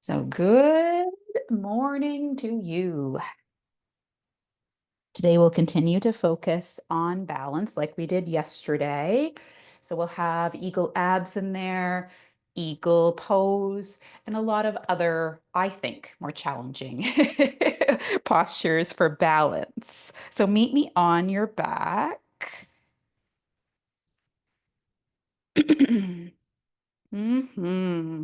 So good morning to you. Today we'll continue to focus on balance like we did yesterday. So we'll have eagle abs in there, eagle pose, and a lot of other, I think, more challenging postures for balance. So meet me on your back. hmm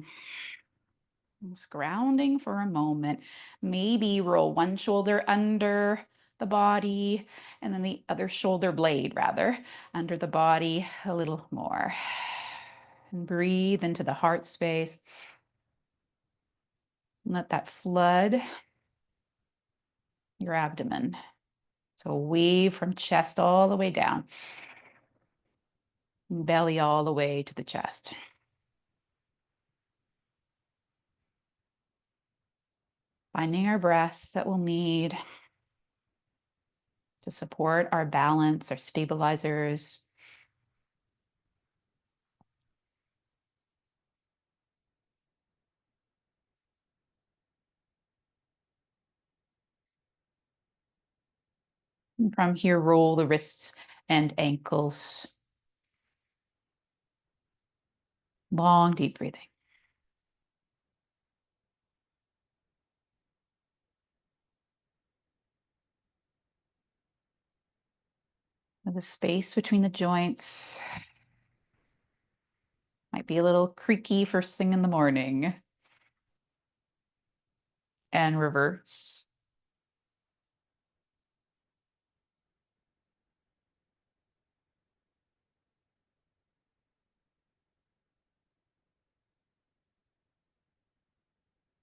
Just grounding for a moment. Maybe roll one shoulder under the body and then the other shoulder blade, rather, under the body a little more. And breathe into the heart space. Let that flood your abdomen. So wave from chest all the way down, belly all the way to the chest. Finding our breath that we'll need to support our balance, our stabilizers. And from here, roll the wrists and ankles. Long, deep breathing. The space between the joints might be a little creaky first thing in the morning. And reverse.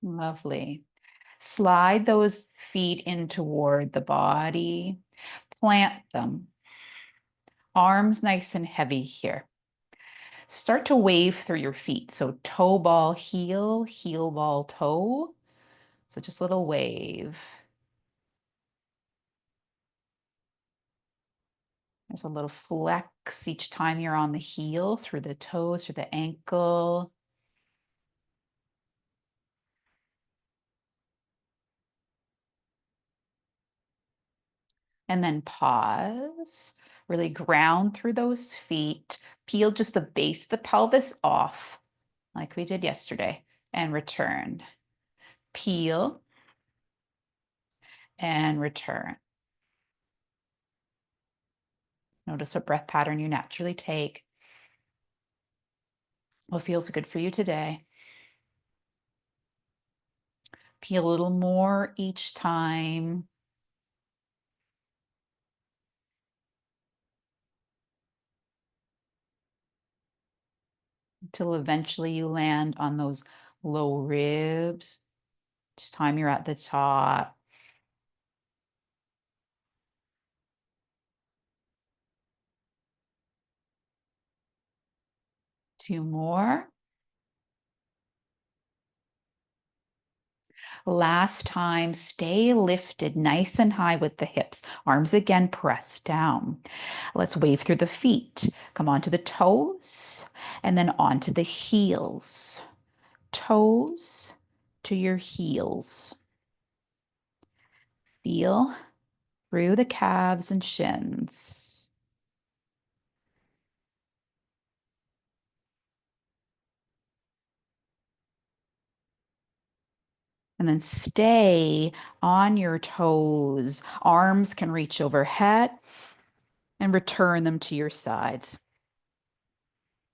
Lovely. Slide those feet in toward the body. Plant them. Arms nice and heavy here. Start to wave through your feet. So toe ball, heel, heel ball, toe. So just a little wave. There's a little flex each time you're on the heel, through the toes, through the ankle. And then pause, really ground through those feet, peel just the base of the pelvis off, like we did yesterday, and return. Peel and return. Notice what breath pattern you naturally take. What feels good for you today? Peel a little more each time. Until eventually you land on those low ribs. Each time you're at the top. Two more. Last time, stay lifted nice and high with the hips. Arms again pressed down. Let's wave through the feet. Come onto the toes and then onto the heels. Toes to your heels. Feel through the calves and shins. And then stay on your toes. Arms can reach overhead and return them to your sides.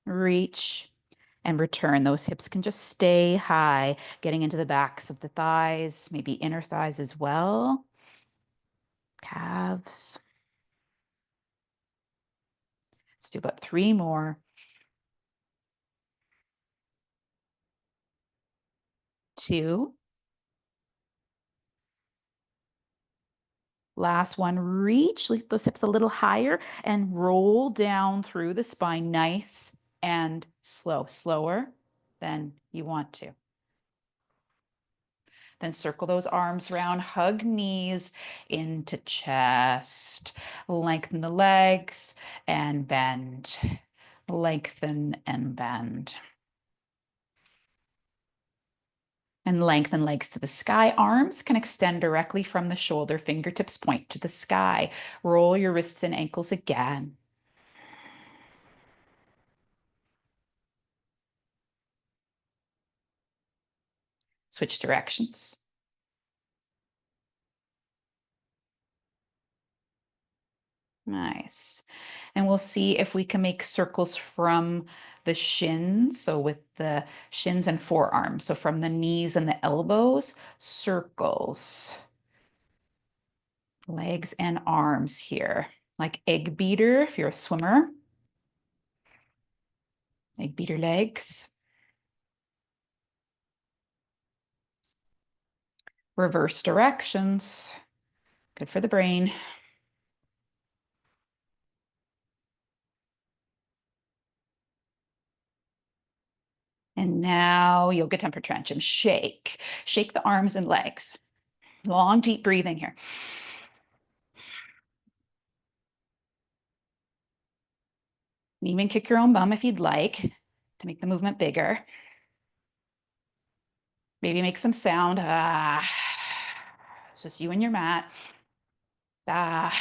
Reach and return. Those hips can just stay high, getting into the backs of the thighs, maybe inner thighs as well. Calves. Let's do about three more. Two. Last one, reach, lift those hips a little higher and roll down through the spine, nice and slow, slower than you want to. Then circle those arms around, hug knees into chest, lengthen the legs and bend, lengthen and bend. And lengthen legs to the sky. Arms can extend directly from the shoulder. Fingertips point to the sky. Roll your wrists and ankles again. Switch directions. Nice. And we'll see if we can make circles from the shins. So with the shins and forearms. So from the knees and the elbows, circles. Legs and arms here. Like egg beater if you're a swimmer. Egg beater legs. Reverse directions. Good for the brain. And now yoga temper tantrum. Shake. Shake the arms and legs. Long, deep breathing here. Even kick your own bum if you'd like to make the movement bigger. Maybe make some sound. Ah. It's just you and your mat. Ah.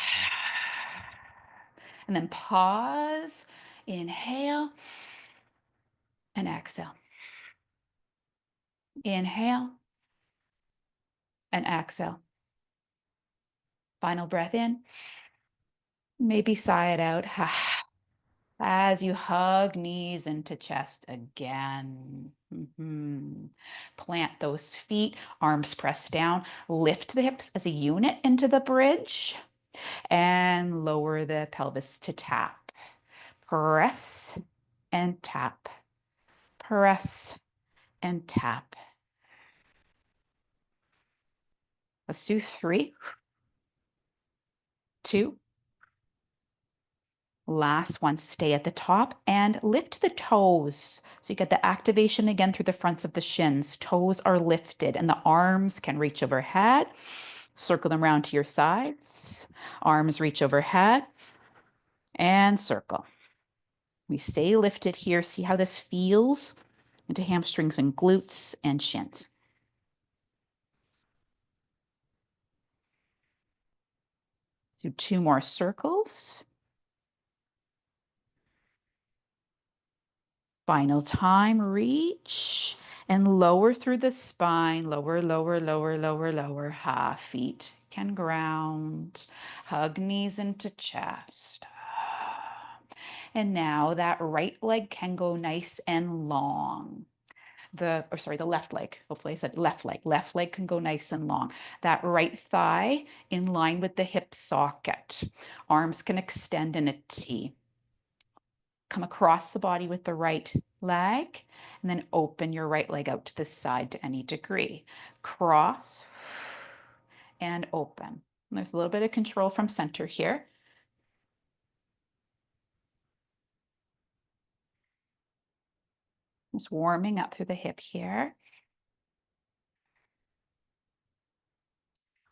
And then pause. Inhale and exhale. Inhale and exhale. Final breath in. Maybe sigh it out. As you hug knees into chest again. Plant those feet, arms pressed down. Lift the hips as a unit into the bridge and lower the pelvis to tap. Press and tap. Press and tap. Let's do 3, 2. Last one, stay at the top and lift the toes. So you get the activation again through the fronts of the shins. Toes are lifted and the arms can reach overhead. Circle them around to your sides. Arms reach overhead and circle. We stay lifted here. See how this feels into hamstrings and glutes and shins. Do 2 more circles. Final time, reach and lower through the spine. Lower, lower, lower, lower, lower. Feet can ground. Hug knees into chest. And now that right leg can go nice and long. The left leg. Hopefully I said left leg. Left leg can go nice and long. That right thigh in line with the hip socket. Arms can extend in a T. Come across the body with the right leg, and then open your right leg out to the side to any degree. Cross and open. And there's a little bit of control from center here. Just warming up through the hip here.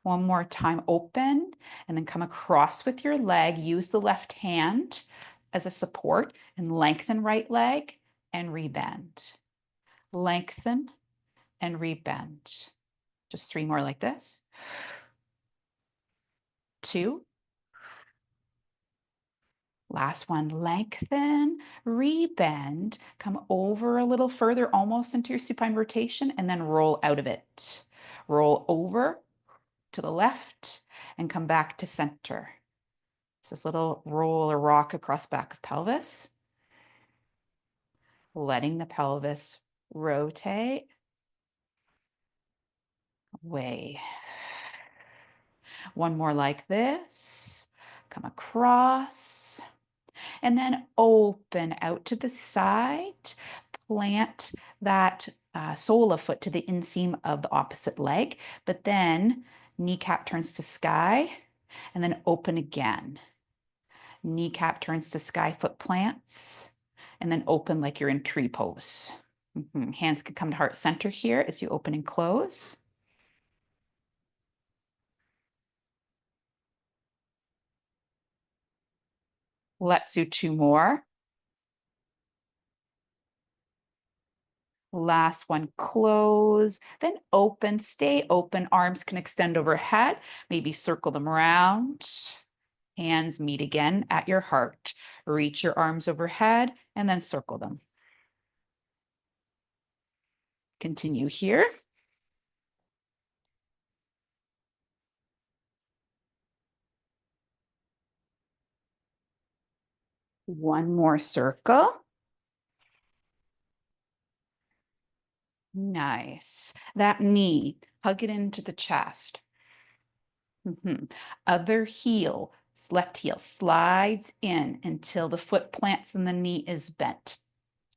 One more time, open, and then come across with your leg. Use the left hand as a support and lengthen right leg and rebend. Lengthen and rebend. Just 3 more like this. 2. Last one, lengthen, rebend, come over a little further, almost into your supine rotation, and then roll out of it. Roll over to the left and come back to center. It's this little roll or rock across back of pelvis. Letting the pelvis rotate away. One more like this. Come across. And then open out to the side. Plant that sole of foot to the inseam of the opposite leg. But then kneecap turns to sky. And then open again. Kneecap turns to sky, foot plants. And then open like you're in tree pose. Hands can come to heart center here as you open and close. Let's do 2 more. Last one, close, then open, stay open. Arms can extend overhead, maybe circle them around. Hands meet again at your heart. Reach your arms overhead and then circle them. Continue here. One more circle. Nice. That knee, hug it into the chest. Other heel, left heel slides in until the foot plants and the knee is bent.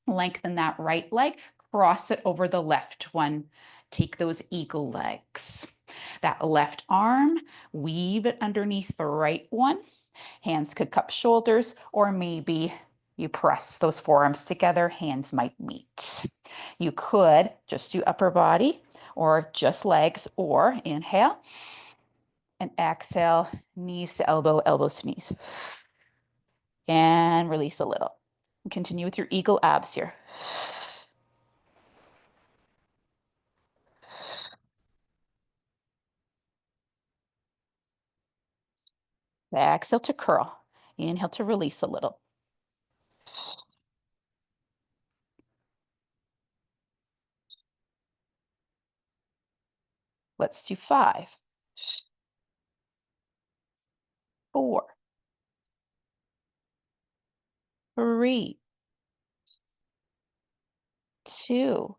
Lengthen that right leg, cross it over the left one. Take those eagle legs. That left arm, weave it underneath the right one. Hands could cup shoulders, or maybe you press those forearms together, hands might meet. You could just do upper body or just legs, or inhale and exhale, knees to elbow, elbows to knees. And release a little. Continue with your eagle abs here. Exhale to curl. Inhale to release a little. Let's do 5, 4, 3, 2.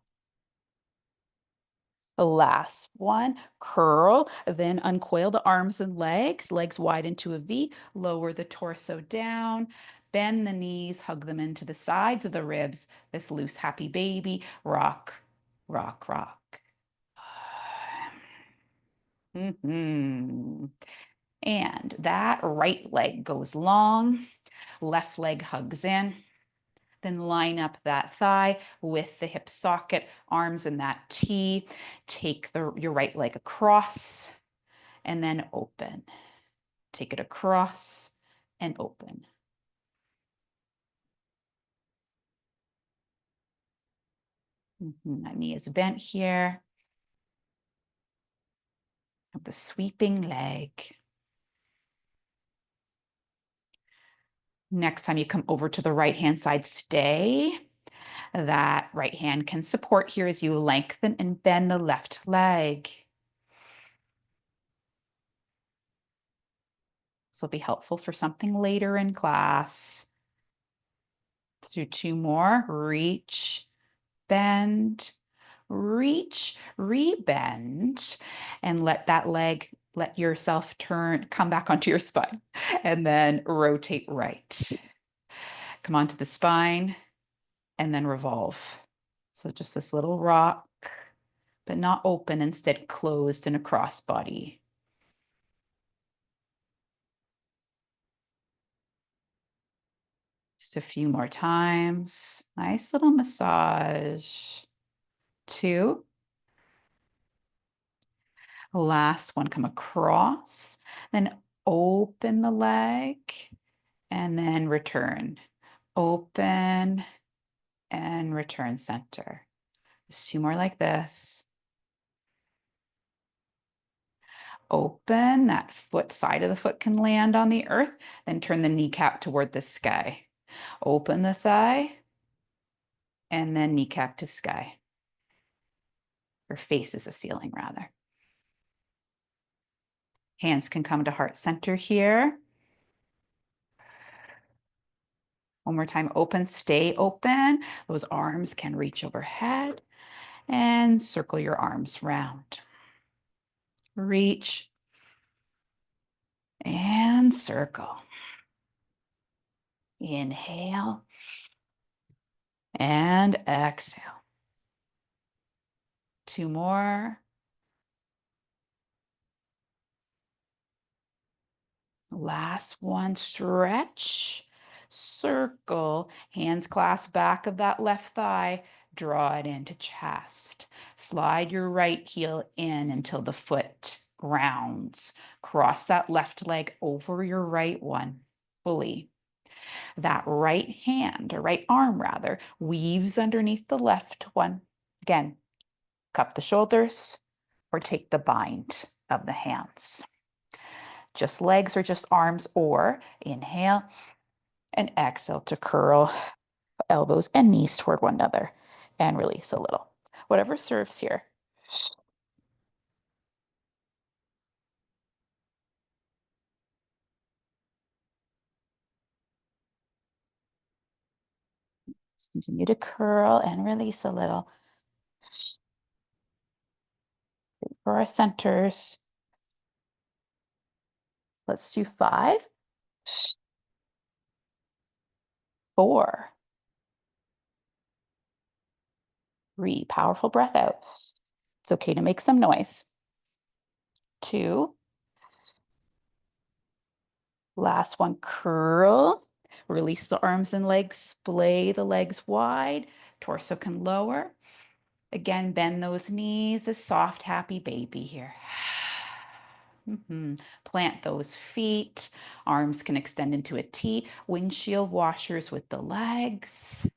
The last one, curl, then uncoil the arms and legs wide into a V, lower the torso down, bend the knees, hug them into the sides of the ribs, this loose happy baby, rock, rock, rock. And that right leg goes long, left leg hugs in. Then line up that thigh with the hip socket, arms in that T. Take your right leg across and then open. Take it across and open. My knee is bent here. Of the sweeping leg. Next time you come over to the right-hand side, stay. That right hand can support here as you lengthen and bend the left leg. This will be helpful for something later in class. Let's do 2 more. Reach, bend, reach, rebend, and let yourself come back onto your spine, and then rotate right. Come onto the spine, and then revolve. So just this little rock, but not open, instead closed in a crossbody. Just a few more times. Nice little massage. 2. Last one, come across, then open the leg, and then return. Open and return center. Just 2 more like this. Open, that side of the foot can land on the earth, then turn the kneecap toward the sky. Open the thigh, and then kneecap to sky. Or faces the ceiling, rather. Hands can come to heart center here. One more time, open, stay open. Those arms can reach overhead, and circle your arms round. Reach and circle. Inhale and exhale. 2 more. Last one, stretch, circle, hands clasp back of that left thigh, draw it into chest. Slide your right heel in until the foot grounds. Cross that left leg over your right one fully. That right hand, or right arm rather, weaves underneath the left one. Again, cup the shoulders or take the bind of the hands. Just legs or just arms, or inhale and exhale to curl elbows and knees toward one another and release a little. Whatever serves here. Let's continue to curl and release a little. For our centers. Let's do 5, 4, 3. Powerful breath out. It's okay to make some noise. 2. Last one, curl. Release the arms and legs, splay the legs wide. Torso can lower. Again, bend those knees, a soft, happy baby here. Plant those feet. Arms can extend into a T. Windshield washers with the legs.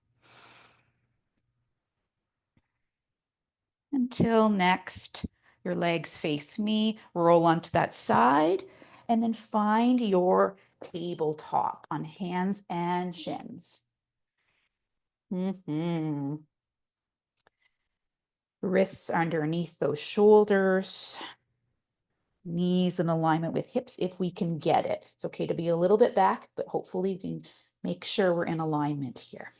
Until next, your legs face me, roll onto that side, and then find your tabletop on hands and shins. Wrists underneath those shoulders. Knees in alignment with hips if we can get it. It's okay to be a little bit back, but hopefully we can make sure we're in alignment here.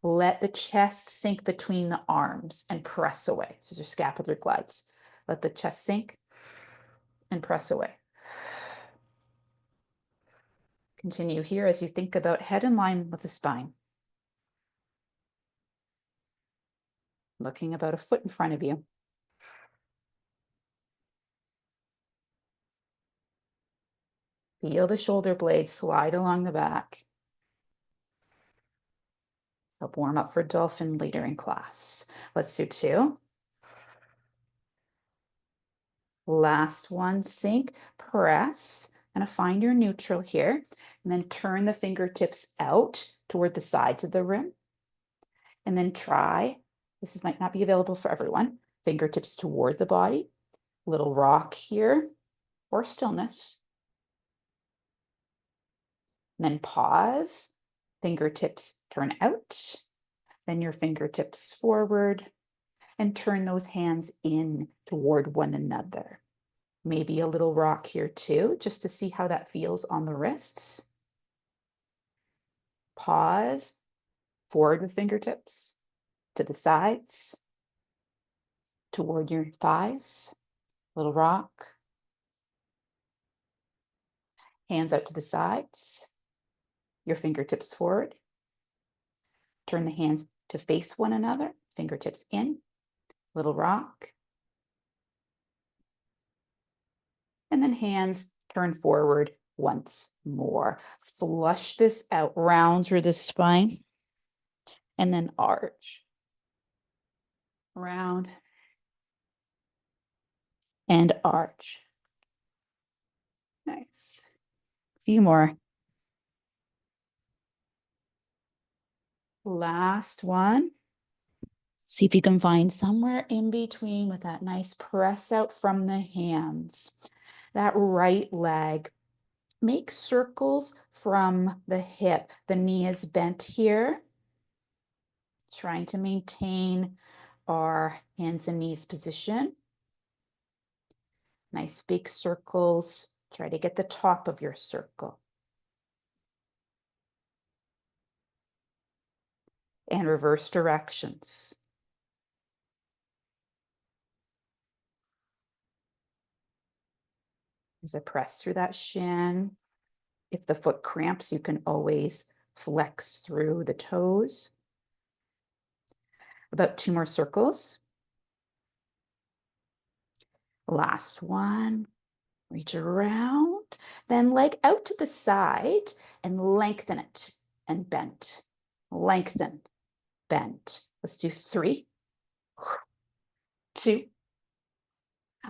Let the chest sink between the arms and press away. So your scapular glides. Let the chest sink and press away. Continue here as you think about head in line with the spine. Looking about a foot in front of you. Feel the shoulder blades slide along the back. Help warm up for dolphin later in class. Let's do 2. Last one, sink, press, and find your neutral here. And then turn the fingertips out toward the sides of the room. And then try, this might not be available for everyone, fingertips toward the body, little rock here, or stillness. And then pause, fingertips turn out, then your fingertips forward, and turn those hands in toward one another. Maybe a little rock here too, just to see how that feels on the wrists. Pause, forward with fingertips, to the sides, toward your thighs, little rock. Hands out to the sides, your fingertips forward. Turn the hands to face one another, fingertips in, little rock. And then hands turn forward once more. Flush this out, round through the spine, and then arch. Round and arch. Nice. A few more. Last one. See if you can find somewhere in between with that nice press out from the hands. That right leg. Make circles from the hip. The knee is bent here. Trying to maintain our hands and knees position. Nice big circles. Try to get the top of your circle. And reverse directions. As I press through that shin. If the foot cramps, you can always flex through the toes. About 2 more circles. Last one. Reach around, then leg out to the side and lengthen it and bend. Lengthen, bend. Let's do 3, 2.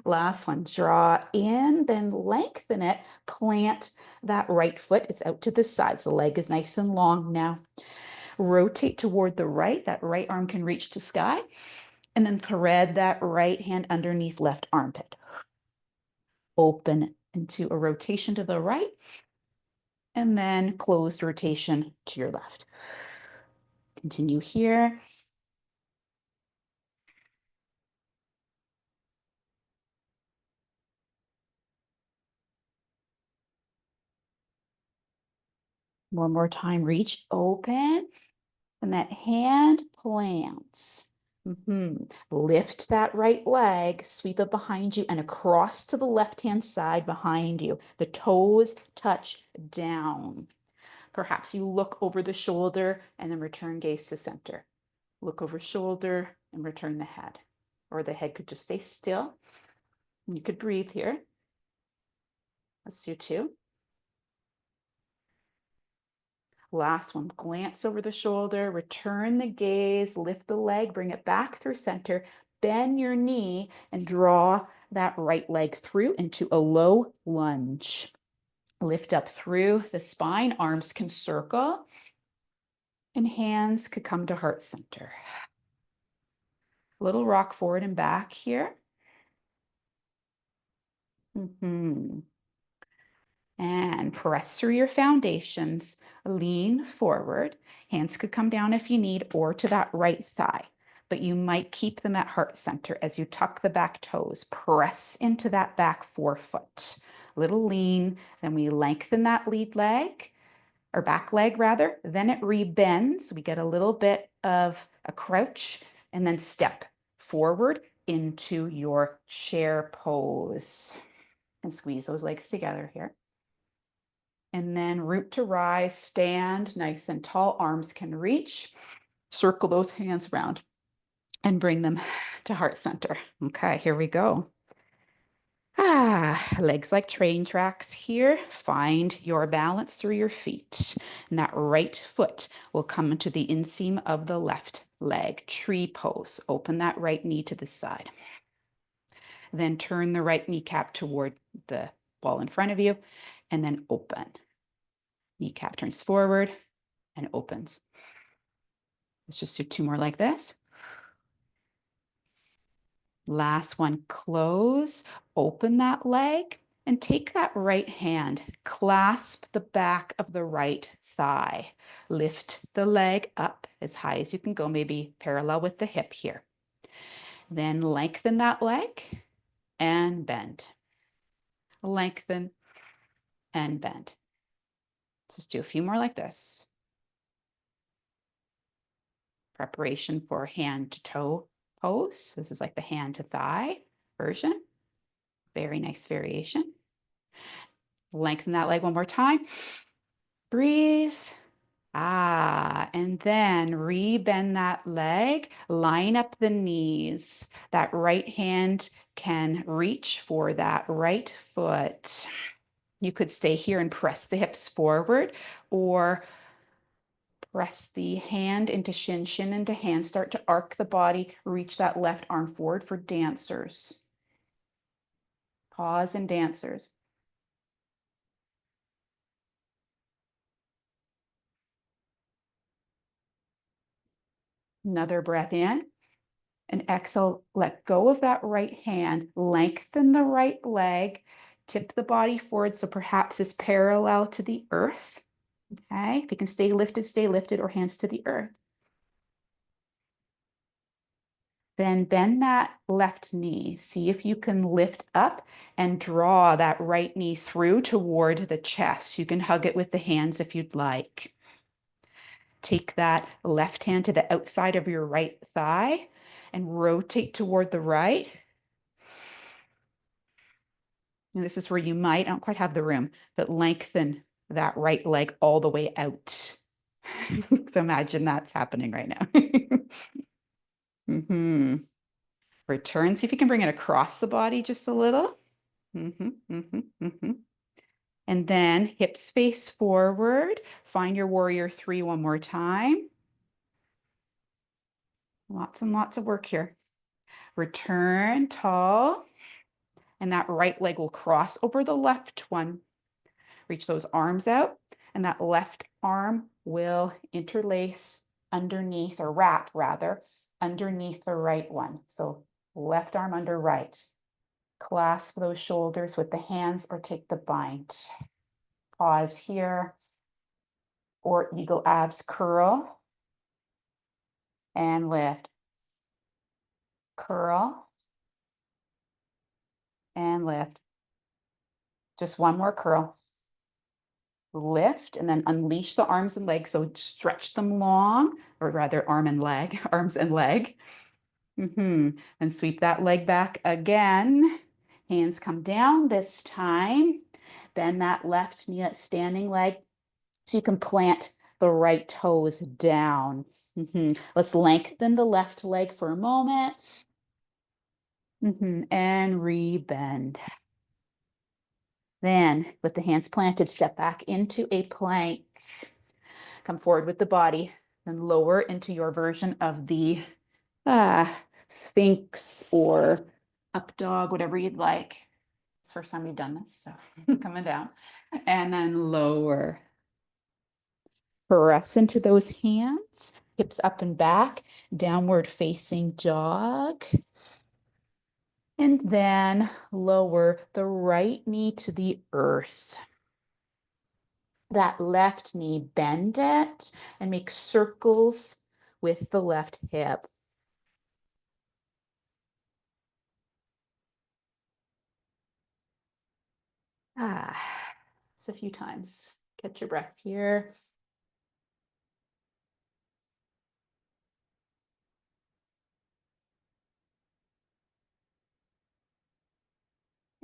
Last one, draw in, then lengthen it. Plant that right foot. It's out to the sides. The leg is nice and long now. Rotate toward the right. That right arm can reach to sky. And then thread that right hand underneath left armpit. Open into a rotation to the right. And then closed rotation to your left. Continue here. One more time, reach open, and that hand plants. Lift that right leg, sweep it behind you and across to the left-hand side behind you. The toes touch down. Perhaps you look over the shoulder and then return gaze to center. Look over shoulder and return the head. Or the head could just stay still. You could breathe here. Let's do two. Last one, glance over the shoulder, return the gaze, lift the leg, bring it back through center, bend your knee and draw that right leg through into a low lunge. Lift up through the spine, arms can circle and hands could come to heart center. Little rock forward and back here. And press through your foundations, lean forward. Hands could come down if you need, or to that right thigh, but you might keep them at heart center as you tuck the back toes. Press into that back forefoot. Little lean, then we lengthen that lead leg, or back leg rather, then it rebends. We get a little bit of a crouch, and then step forward into your chair pose. And squeeze those legs together here. And then root to rise, stand nice and tall, arms can reach. Circle those hands around and bring them to heart center. Okay, here we go. Legs like train tracks here. Find your balance through your feet. And that right foot will come into the inseam of the left leg. Tree pose. Open that right knee to the side. Then turn the right kneecap toward the wall in front of you and then open. Kneecap turns forward and opens. Let's just do two more like this. Last one, close, open that leg, and take that right hand, clasp the back of the right thigh. Lift the leg up as high as you can go, maybe parallel with the hip here. Then lengthen that leg and bend. Lengthen and bend. Let's just do a few more like this. Preparation for hand to toe pose. This is like the hand to thigh version. Very nice variation. Lengthen that leg one more time. Breathe. And then rebend that leg, line up the knees. That right hand can reach for that right foot. You could stay here and press the hips forward, or press the hand into shin, shin into hand. Start to arc the body, reach that left arm forward for dancers. Pause and dancers. Another breath in and exhale, let go of that right hand, lengthen the right leg, tip the body forward so perhaps it's parallel to the earth. Okay, if you can stay lifted, or hands to the earth. Then bend that left knee. See if you can lift up and draw that right knee through toward the chest. You can hug it with the hands if you'd like. Take that left hand to the outside of your right thigh and rotate toward the right. And this is where you might, I don't quite have the room, but lengthen that right leg all the way out. So imagine that's happening right now. Return, see if you can bring it across the body just a little. And then hips face forward. Find your warrior three one more time. Lots and lots of work here. Return tall. And that right leg will cross over the left one. Reach those arms out, and that left arm will interlace underneath, or wrap rather, underneath the right one. So left arm under right. Clasp those shoulders with the hands or take the bind. Pause here. Or eagle abs curl and lift. Curl and lift. Just one more curl. Lift and then unleash the arms and legs. So stretch them long, or rather arm and leg, arms and leg. And sweep that leg back again. Hands come down this time. Bend that left knee, that standing leg, so you can plant the right toes down. Let's lengthen the left leg for a moment. And rebend. Then, with the hands planted, step back into a plank. Come forward with the body, then lower into your version of the Sphinx or up dog, whatever you'd like. It's the first time we've done this, so coming down. And then lower. Press into those hands, hips up and back, downward facing jog. And then lower the right knee to the earth. That left knee, bend it and make circles with the left hip. It's a few times. Catch your breath here.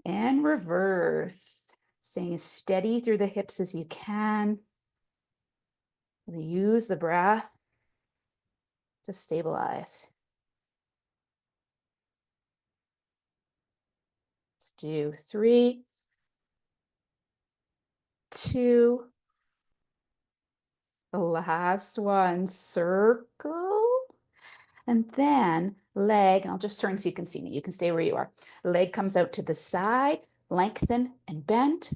And reverse. Staying as steady through the hips as you can. Use the breath to stabilize. Let's do 3, 2, the last one, circle. And then leg, and I'll just turn so you can see me. You can stay where you are. Leg comes out to the side, lengthen and bend,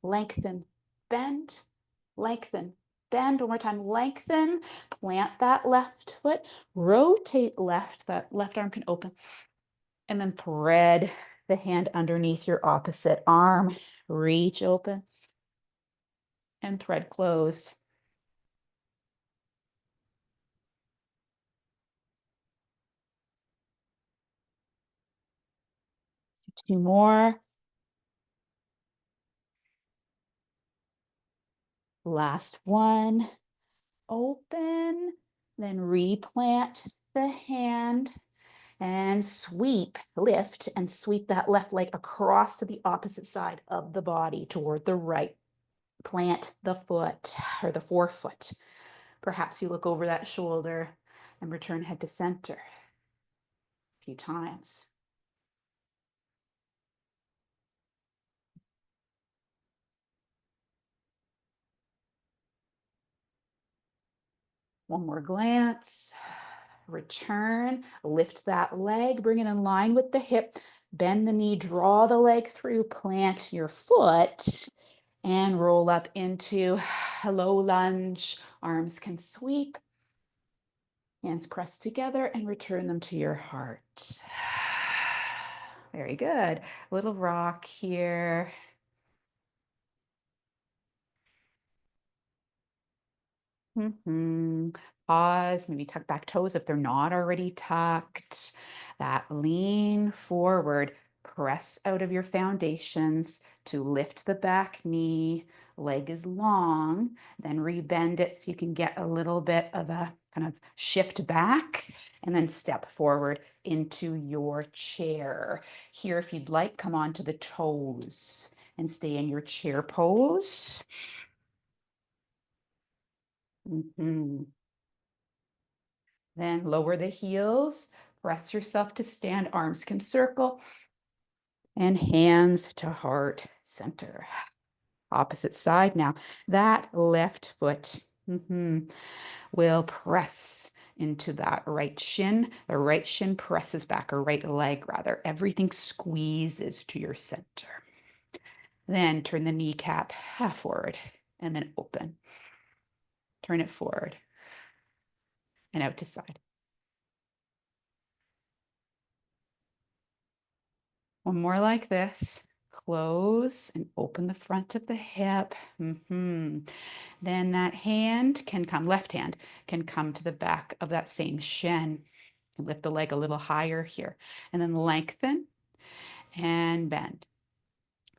lengthen, bend, lengthen, bend. One more time, lengthen, plant that left foot, rotate left, that left arm can open, and then thread the hand underneath your opposite arm, reach open, and thread closed. Two more. Last one. Open, then replant the hand and sweep, lift and sweep that left leg across to the opposite side of the body toward the right. Plant the foot or the forefoot. Perhaps you look over that shoulder and return head to center a few times. One more glance. Return, lift that leg, bring it in line with the hip, bend the knee, draw the leg through, plant your foot, and roll up into low lunge. Arms can sweep, hands press together, and return them to your heart. Very good. Little rock here. Pause, maybe tuck back toes if they're not already tucked. That lean forward, press out of your foundations to lift the back knee. Leg is long, then rebend it so you can get a little bit of a kind of shift back and then step forward into your chair. Here, if you'd like, come onto the toes and stay in your chair pose. Then lower the heels, press yourself to stand, arms can circle, and hands to heart center. Opposite side now. That left foot will press into that right shin. The right shin presses back, or right leg rather. Everything squeezes to your center. Then turn the kneecap forward and then open. Turn it forward and out to side. One more like this. Close and open the front of the hip. Then that hand can come, left hand can come to the back of that same shin. Lift the leg a little higher here. And then lengthen and bend.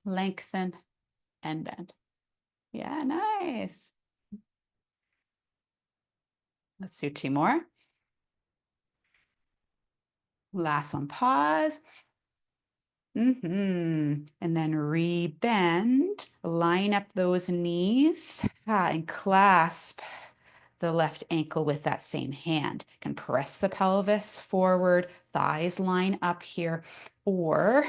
Lengthen and bend. Yeah, nice. Let's do 2 more. Last one, pause. And then re-bend, line up those knees and clasp the left ankle with that same hand. You can press the pelvis forward, thighs line up here, or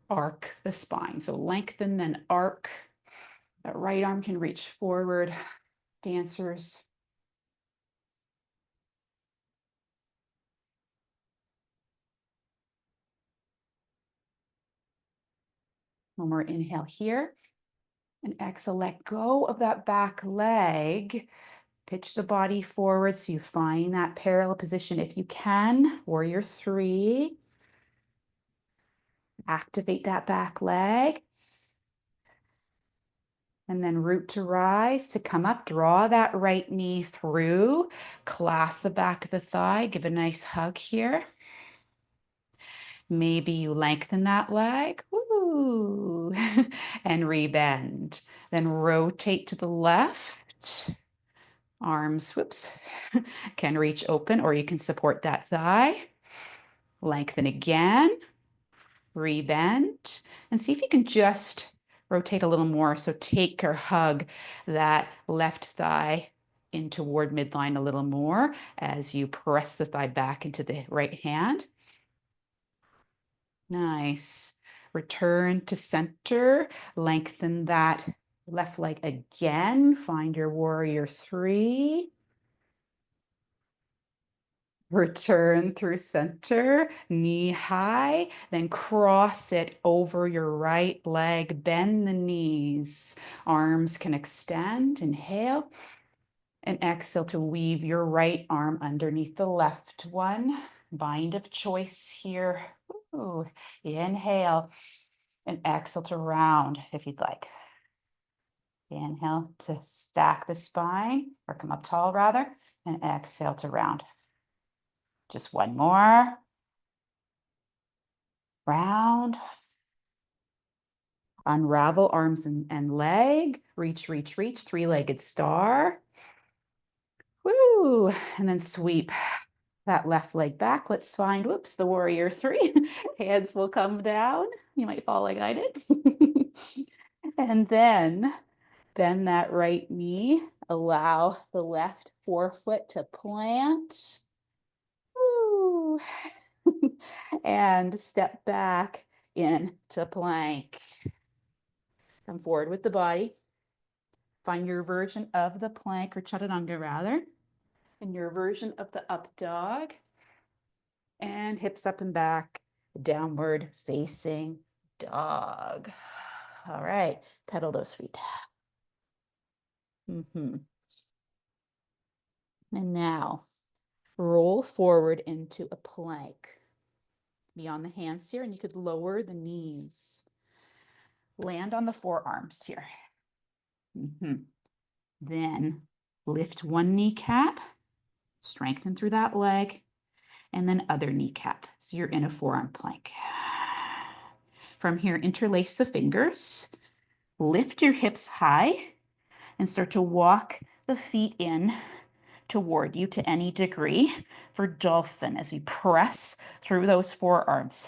arc the spine. So lengthen, then arc. That right arm can reach forward. Dancers. One more inhale here. And exhale, let go of that back leg. Pitch the body forward so you find that parallel position if you can. Warrior 3. Activate that back leg. And then root to rise to come up. Draw that right knee through. Clasp the back of the thigh. Give a nice hug here. Maybe you lengthen that leg. Ooh. And rebend. Then rotate to the left. Arms, whoops, can reach open, or you can support that thigh. Lengthen again. Rebend. And see if you can just rotate a little more. So take or hug that left thigh in toward midline a little more as you press the thigh back into the right hand. Nice. Return to center. Lengthen that left leg again. Find your warrior 3. Return through center, knee high, then cross it over your right leg. Bend the knees. Arms can extend. Inhale. And exhale to weave your right arm underneath the left one. Bind of choice here. Ooh. Inhale and exhale to round if you'd like. Inhale to stack the spine or come up tall rather, and exhale to round. Just one more. Round. Unravel arms and leg. Reach, reach, reach. 3-legged star. Woo! And then sweep that left leg back. Let's find, whoops, the warrior 3. Hands will come down. You might fall like I did. And then bend that right knee. Allow the left forefoot to plant. Woo! And step back into plank. Come forward with the body. Find your version of the plank or chaturanga rather, and your version of the up dog. And hips up and back, downward facing dog. All right, pedal those feet. And now roll forward into a plank. Be on the hands here, and you could lower the knees. Land on the forearms here. Then lift one kneecap, strengthen through that leg, and then other kneecap. So you're in a forearm plank. From here, interlace the fingers, lift your hips high, and start to walk the feet in toward you to any degree for dolphin as we press through those forearms.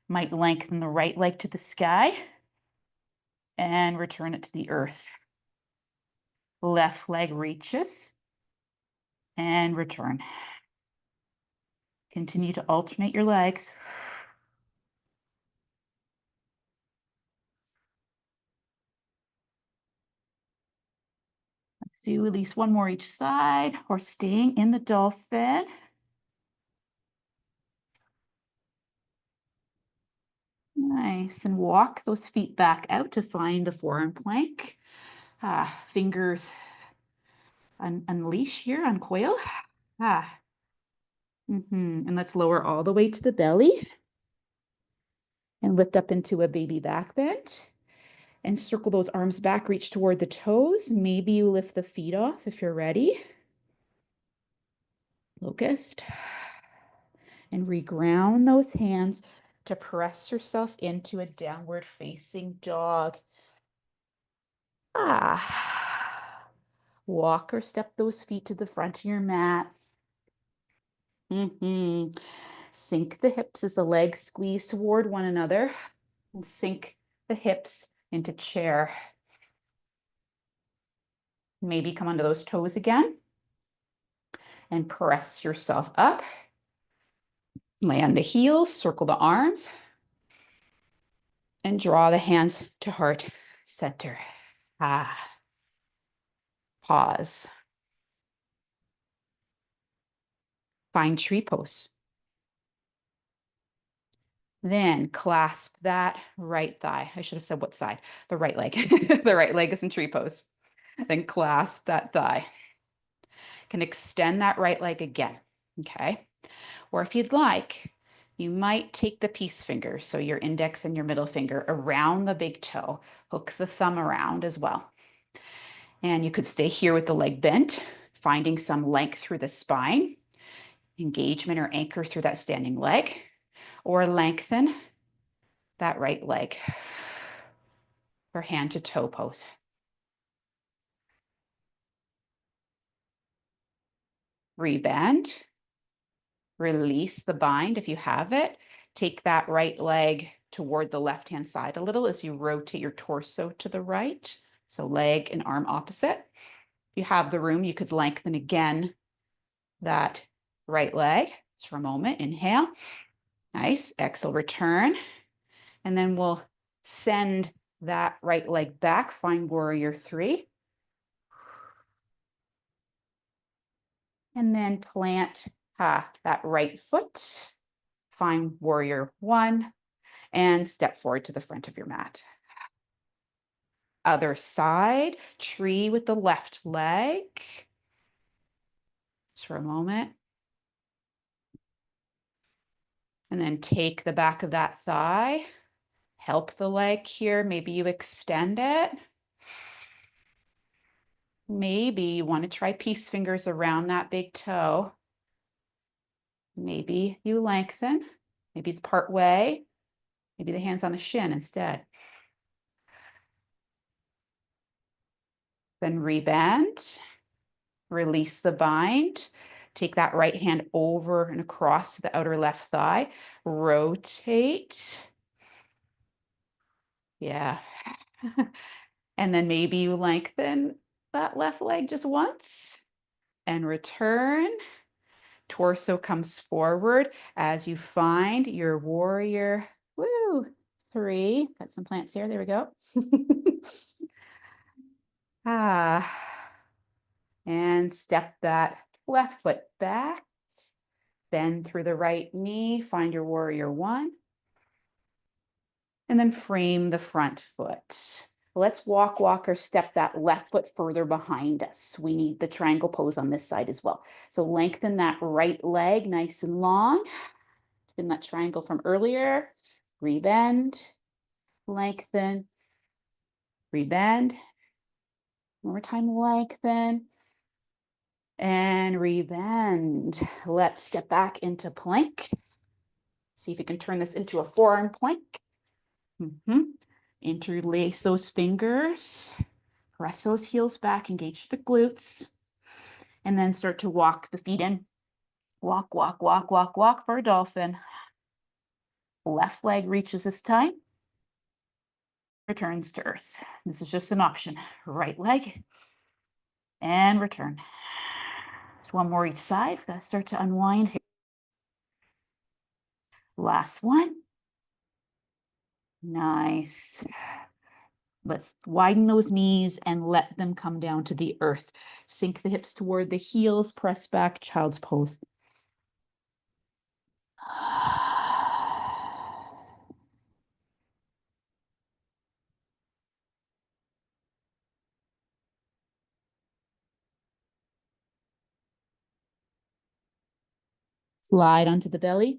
Might lengthen the right leg to the sky and return it to the earth. Left leg reaches and return. Continue to alternate your legs. Let's do at least one more each side, or staying in the dolphin. Nice, and walk those feet back out to find the forearm plank. Fingers unleash here, uncoil. Ah. And let's lower all the way to the belly and lift up into a baby back bend and circle those arms back, reach toward the toes. Maybe you lift the feet off if you're ready. Locust. And reground those hands to press yourself into a downward facing dog. Walk or step those feet to the front of your mat. Sink the hips as the legs squeeze toward one another. And sink the hips into chair. Maybe come onto those toes again. And press yourself up. Land the heels, circle the arms. And draw the hands to heart center. Pause. Find tree pose. Then clasp that right thigh. I should have said what side. The right leg. The right leg is in tree pose. Then clasp that thigh. Can extend that right leg again. Okay. Or if you'd like, you might take the peace finger, so your index and your middle finger around the big toe. Hook the thumb around as well. And you could stay here with the leg bent, finding some length through the spine, engagement or anchor through that standing leg, or lengthen that right leg for hand to toe pose. Rebend, release the bind if you have it. Take that right leg toward the left-hand side a little as you rotate your torso to the right. So leg and arm opposite. If you have the room, you could lengthen again that right leg. Just for a moment, inhale. Nice, exhale, return. And then we'll send that right leg back, find warrior three. And then plant that right foot, find warrior one, and step forward to the front of your mat. Other side, tree with the left leg. Just for a moment. And then take the back of that thigh, help the leg here. Maybe you extend it. Maybe you want to try peace fingers around that big toe. Maybe you lengthen. Maybe it's part way. Maybe the hand's on the shin instead. Then rebend, release the bind. Take that right hand over and across to the outer left thigh. Rotate. Yeah. And then maybe you lengthen that left leg just once and return. Torso comes forward as you find your warrior. Woo! Three. Got some plants here. There we go. And step that left foot back. Bend through the right knee. Find your warrior one. And then frame the front foot. Let's walk, or step that left foot further behind us. We need the triangle pose on this side as well. So lengthen that right leg nice and long. In that triangle from earlier. Rebend, lengthen, rebend. One more time, lengthen, and rebend. Let's step back into plank. See if you can turn this into a forearm plank. Interlace those fingers. Press those heels back, engage the glutes, and then start to walk the feet in. Walk, walk, walk, walk, walk for a dolphin. Left leg reaches this time. Returns to earth. This is just an option. Right leg and return. Just one more each side. Gotta start to unwind here. Last one. Nice. Let's widen those knees and let them come down to the earth. Sink the hips toward the heels, press back, child's pose. Slide onto the belly.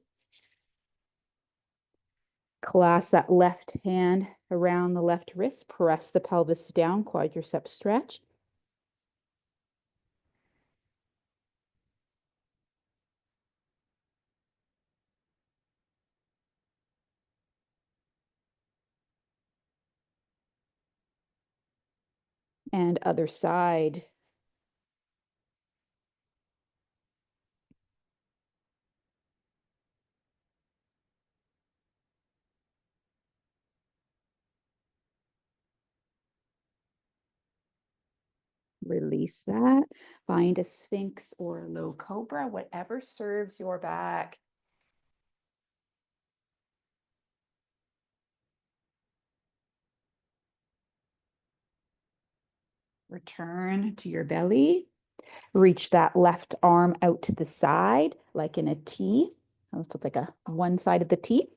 Clasp that left hand around the left wrist. Press the pelvis down, quadricep stretch. And other side. Release that. Find a sphinx or a low cobra, whatever serves your back. Return to your belly. Reach that left arm out to the side, like in a T. So it's like a one side of the T.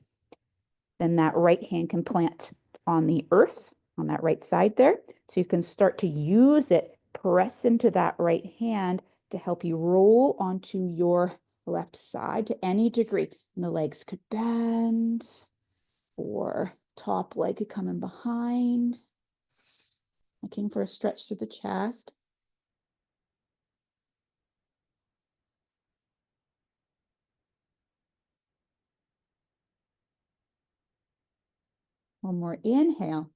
Then that right hand can plant on the earth on that right side there. So you can start to use it, press into that right hand to help you roll onto your left side to any degree. And the legs could bend or top leg could come in behind. Looking for a stretch through the chest. One more inhale.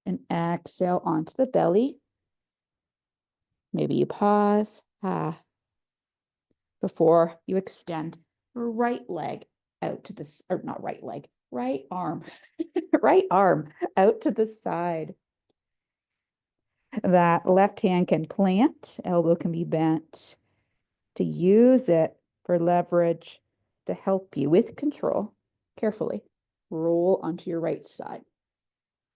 And exhale onto the belly. Maybe you pause before you extend right leg out to this, or not right leg, right arm, right arm out to the side. That left hand can plant, elbow can be bent to use it for leverage to help you with control. Carefully roll onto your right side.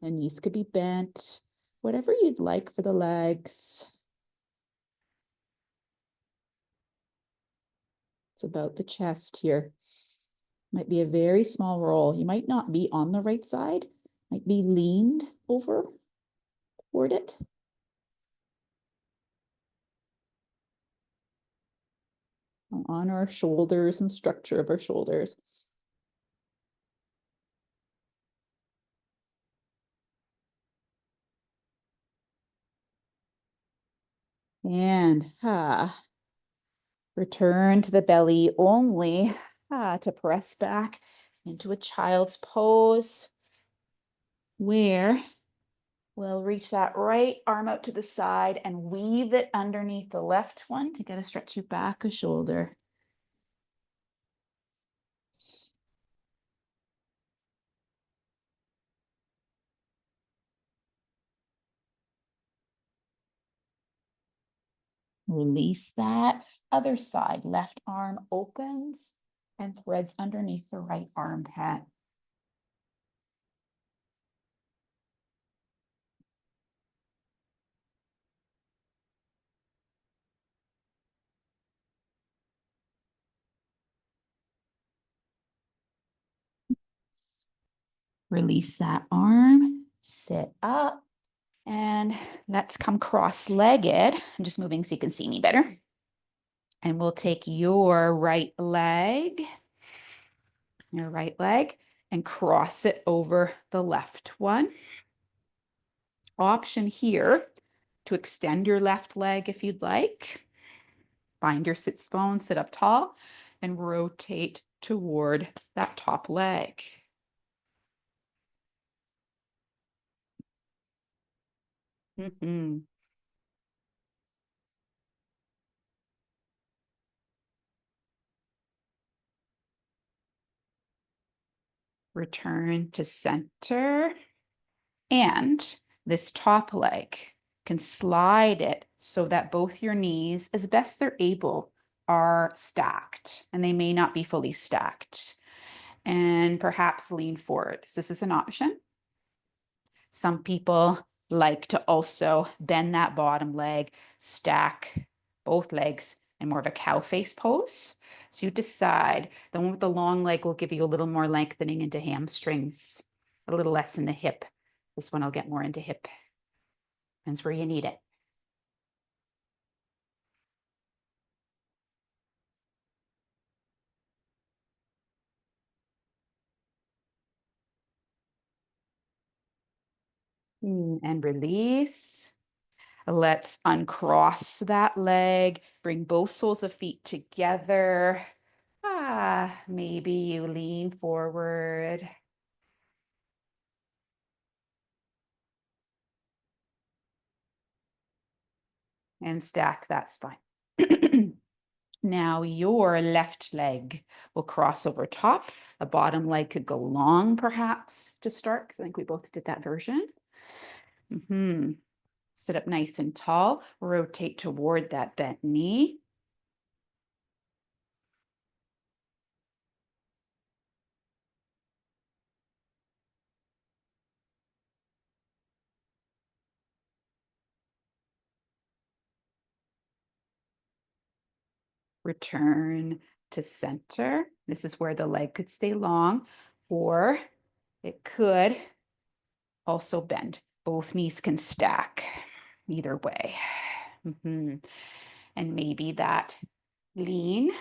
And knees could be bent, whatever you'd like for the legs. It's about the chest here. Might be a very small roll. You might not be on the right side, might be leaned over toward it. On our shoulders and structure of our shoulders. And return to the belly only to press back into a child's pose where we'll reach that right arm out to the side and weave it underneath the left one to get a stretch your back a shoulder. Release that. Other side, left arm opens and threads underneath the right armpit. Release that arm, sit up, and let's come cross-legged. I'm just moving so you can see me better. And we'll take your right leg, and cross it over the left one. Option here to extend your left leg if you'd like. Find your sits bone, sit up tall, and rotate toward that top leg. Return to center. And this top leg can slide it so that both your knees, as best they're able, are stacked, and they may not be fully stacked. And perhaps lean forward. So this is an option. Some people like to also bend that bottom leg, stack both legs in more of a cow face pose. So you decide. The one with the long leg will give you a little more lengthening into hamstrings, a little less in the hip. This one will get more into hip. Depends where you need it. And release. Let's uncross that leg, bring both soles of feet together. Maybe you lean forward. And stack that spine. Now your left leg will cross over top. The bottom leg could go long, perhaps, to start, because I think we both did that version. Sit up nice and tall. Rotate toward that bent knee. Return to center. This is where the leg could stay long, or it could also bend. Both knees can stack either way. And maybe that lean.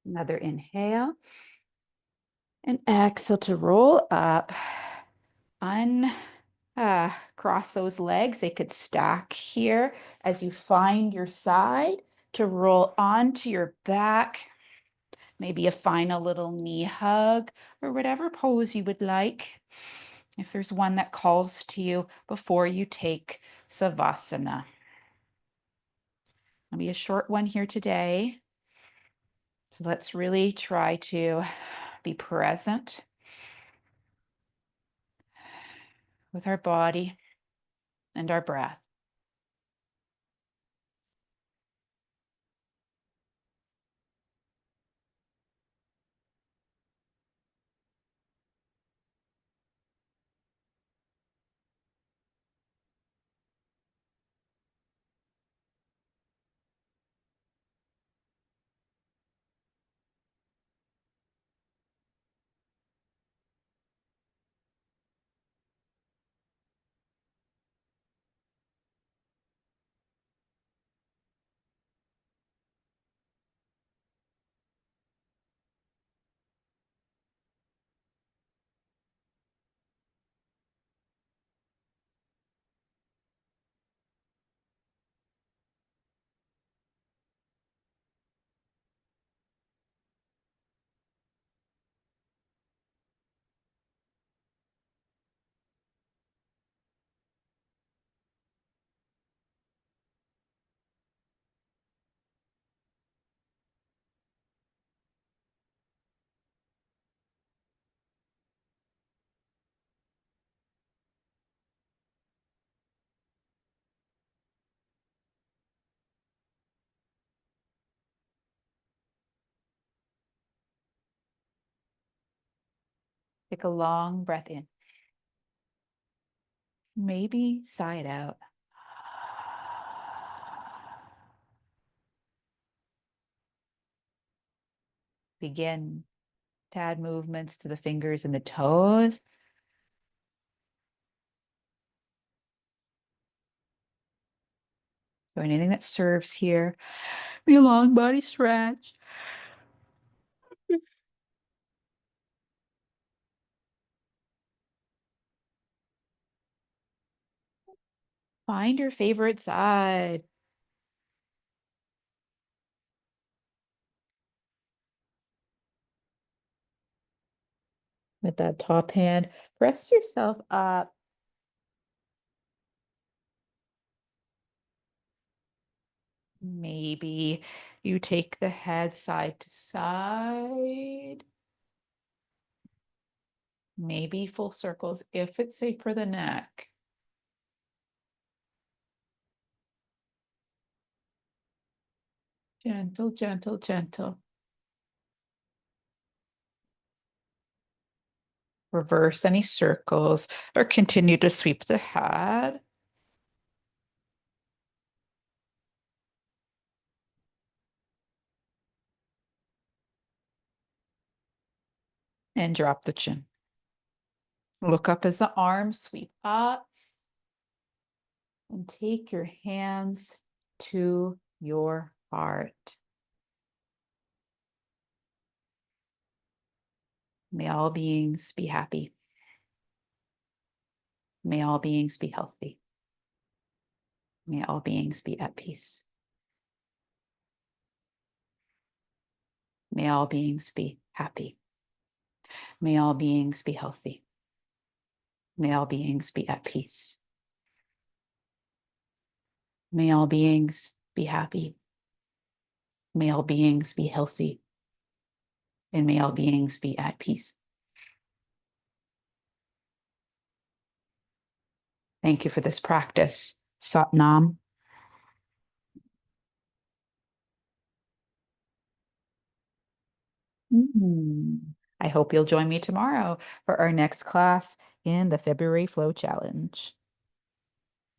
Another inhale. And exhale to roll up. Cross those legs. They could stack here as you find your side to roll onto your back. Maybe a final little knee hug or whatever pose you would like. If there's one that calls to you before you take Savasana. It'll be a short one here today. So let's really try to be present with our body and our breath. Take a long breath in. Maybe sigh it out. Begin to add movements to the fingers and the toes. So anything that serves here. Be a long body stretch. Find your favorite side. With that top hand, press yourself up. Maybe you take the head side to side. Maybe full circles if it's safe for the neck. Gentle, gentle, gentle. Reverse any circles or continue to sweep the head. And drop the chin. Look up as the arms sweep up and take your hands to your heart. May all beings be happy. May all beings be healthy. May all beings be at peace. May all beings be happy. May all beings be healthy. May all beings be at peace. May all beings be happy. May all beings be healthy. And may all beings be at peace. Thank you for this practice. Sat Nam. I hope you'll join me tomorrow for our next class in the February Flow Challenge.